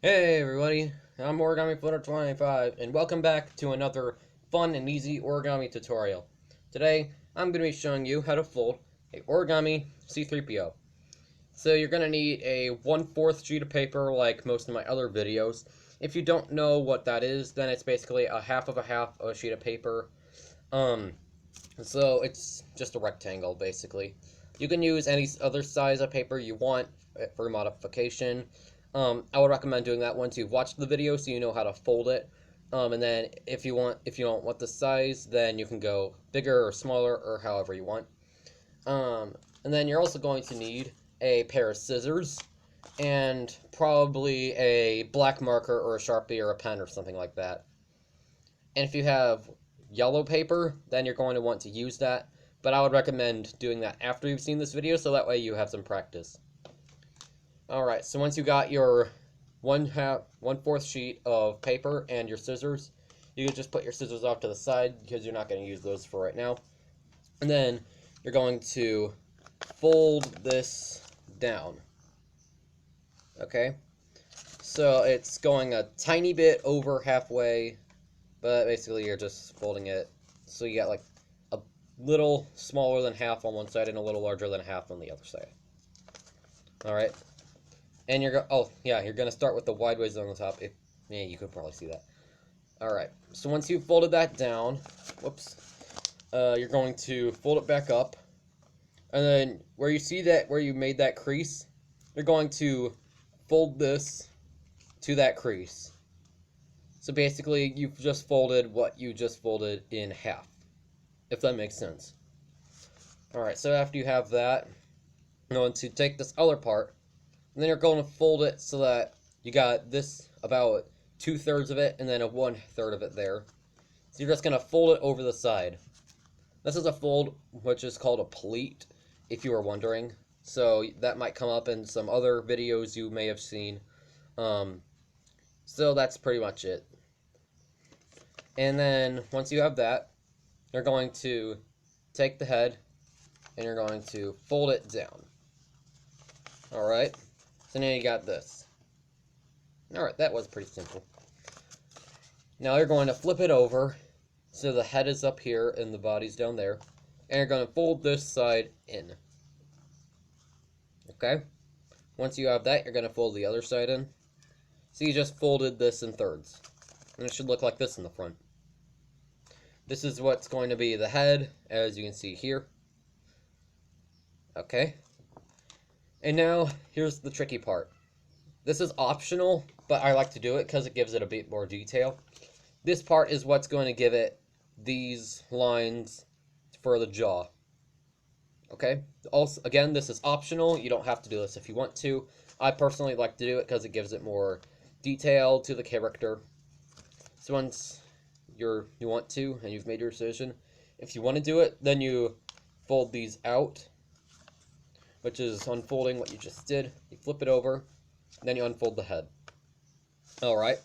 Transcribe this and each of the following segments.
Hey everybody, I'm Origami Footer 25 and welcome back to another fun and easy origami tutorial. Today I'm going to be showing you how to fold a origami C-3PO. So you're going to need a 1/4 sheet of paper like most of my other videos. If you don't know what that is, then it's basically a half of a sheet of paper. Um, so it's just a rectangle basically. You can use any other size of paper you want for modification. I would recommend doing that once you've watched the video so you know how to fold it. And then if you don't want the size, then you can go bigger or smaller or however you want. And then you're also going to need a pair of scissors and probably a black marker or a Sharpie or a pen or something like that. And if you have yellow paper, then you're going to want to use that. But I would recommend doing that after you've seen this video so that way you have some practice. Alright, so once you got your 1/4 sheet of paper and your scissors, you can just put your scissors off to the side because you're not going to use those for right now. And then you're going to fold this down. Okay? So it's going a tiny bit over halfway, but basically you're just folding it so you got like a little smaller than half on one side and a little larger than half on the other side. Alright? And you're gonna start with the wide ways on the top. Yeah, you could probably see that. All right. So once you've folded that down, whoops, you're going to fold it back up, and then where you made that crease, you're going to fold this to that crease. So basically, you've just folded what you just folded in half, if that makes sense. All right. So after you have that, you're going to take this other part. And then you're going to fold it so that you got this about 2/3 of it and then a 1/3 of it there. So you're just going to fold it over the side. This is a fold which is called a pleat, if you were wondering. So that might come up in some other videos you may have seen. So that's pretty much it. And then once you have that, you're going to take the head and you're going to fold it down. Alright. So now you got this. Alright, that was pretty simple. Now you're going to flip it over so the head is up here and the body's down there. And you're going to fold this side in. Okay? Once you have that, you're going to fold the other side in. So you just folded this in thirds. And it should look like this in the front. This is what's going to be the head, as you can see here. Okay? And now, here's the tricky part. This is optional, but I like to do it because it gives it a bit more detail. This part is what's going to give it these lines for the jaw. Okay? Also, again, this is optional. You don't have to do this if you want to. I personally like to do it because it gives it more detail to the character. So once you want to, and you've made your decision, if you want to do it, then you fold these out, which is unfolding what you just did. You flip it over, and then you unfold the head. Alright.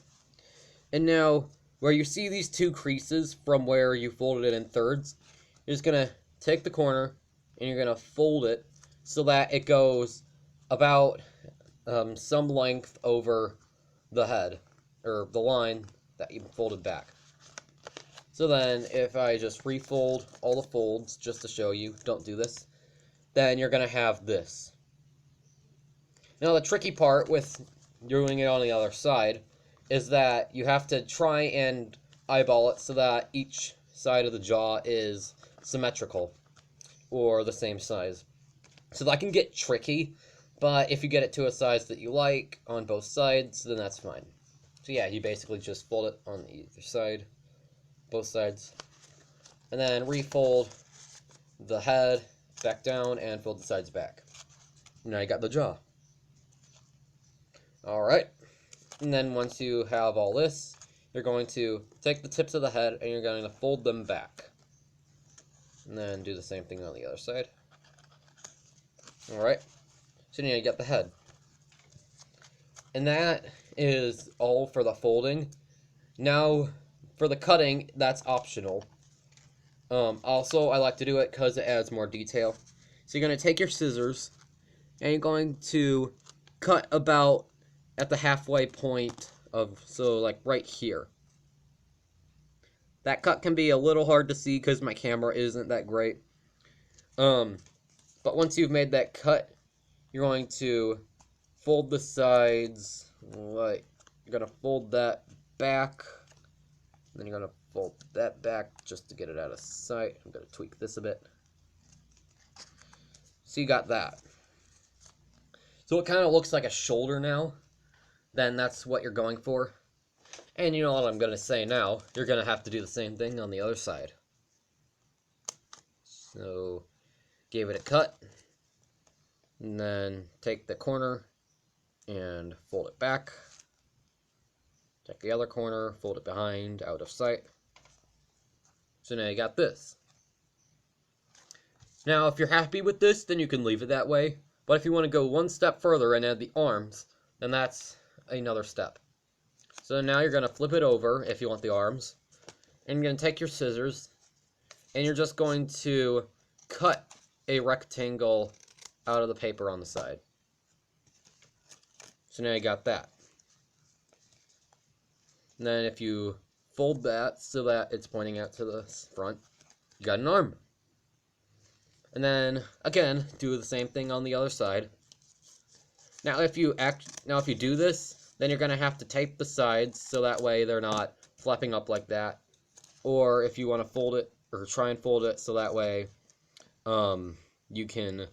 And now, where you see these two creases from where you folded it in thirds, you're just going to take the corner, and you're going to fold it so that it goes about some length over the head, or the line that you folded back. So then, if I just refold all the folds, just to show you, don't do this, then you're going to have this. Now the tricky part with doing it on the other side is that you have to try and eyeball it so that each side of the jaw is symmetrical or the same size. So that can get tricky, but if you get it to a size that you like on both sides, then that's fine. So yeah, you basically just fold it on either side, both sides, and then refold the head back down and fold the sides back. Now you got the jaw. Alright, and then once you have all this, you're going to take the tips of the head and you're going to fold them back. And then do the same thing on the other side. Alright, so now you get the head. And that is all for the folding. Now, for the cutting, that's optional. Also, I like to do it because it adds more detail. So you're going to take your scissors, and you're going to cut about at the halfway point of, so like right here. That cut can be a little hard to see because my camera isn't that great. But once you've made that cut, you're going to fold the sides, like, you're going to fold that back, then you're going to fold that back just to get it out of sight. I'm going to tweak this a bit. So you got that. So it kind of looks like a shoulder now. Then that's what you're going for. And you know what I'm going to say now, you're going to have to do the same thing on the other side. So, give it a cut, and then take the corner and fold it back. Take the other corner, fold it behind, out of sight. So now you got this. Now, if you're happy with this, then you can leave it that way. But if you want to go one step further and add the arms, then that's another step. So now you're going to flip it over if you want the arms. And you're going to take your scissors, and you're just going to cut a rectangle out of the paper on the side. So now you got that. And then if you fold that so that it's pointing out to the front, you got an arm. And then again, do the same thing on the other side. Now if you do this, then you're going to have to tape the sides so that way they're not flapping up like that. Or if you want to fold it, or try and fold it so that way you can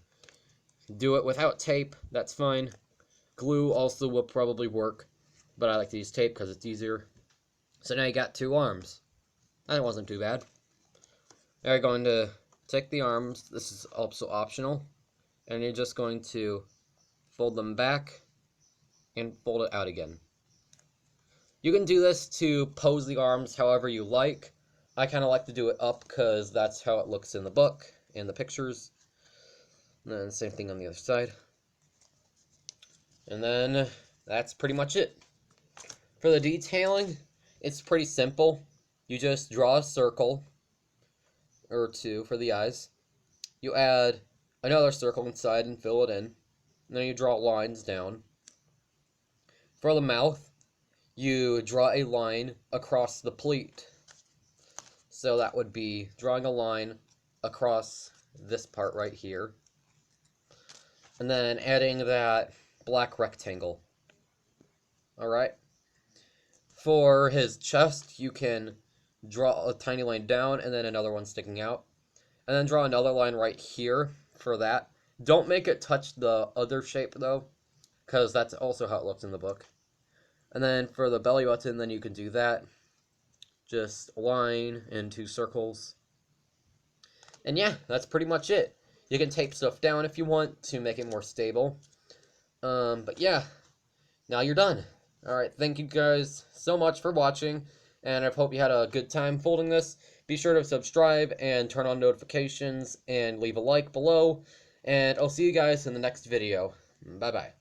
do it without tape, that's fine. Glue also will probably work, but I like to use tape because it's easier. So now you got two arms. That wasn't too bad. Now you're going to take the arms, this is also optional, and you're just going to fold them back and fold it out again. You can do this to pose the arms however you like. I kind of like to do it up because that's how it looks in the book, in the pictures. And then same thing on the other side. And then that's pretty much it. For the detailing, it's pretty simple. You just draw a circle or two for the eyes. You add another circle inside and fill it in. And then you draw lines down. For the mouth, you draw a line across the pleat. So that would be drawing a line across this part right here. And then adding that black rectangle. Alright. For his chest, you can draw a tiny line down and then another one sticking out. And then draw another line right here for that. Don't make it touch the other shape though, because that's also how it looks in the book. And then for the belly button, then you can do that. Just a line and two circles. And yeah, that's pretty much it. You can tape stuff down if you want to make it more stable. But yeah, now you're done. Alright, thank you guys so much for watching, and I hope you had a good time folding this. Be sure to subscribe and turn on notifications and leave a like below, and I'll see you guys in the next video. Bye-bye.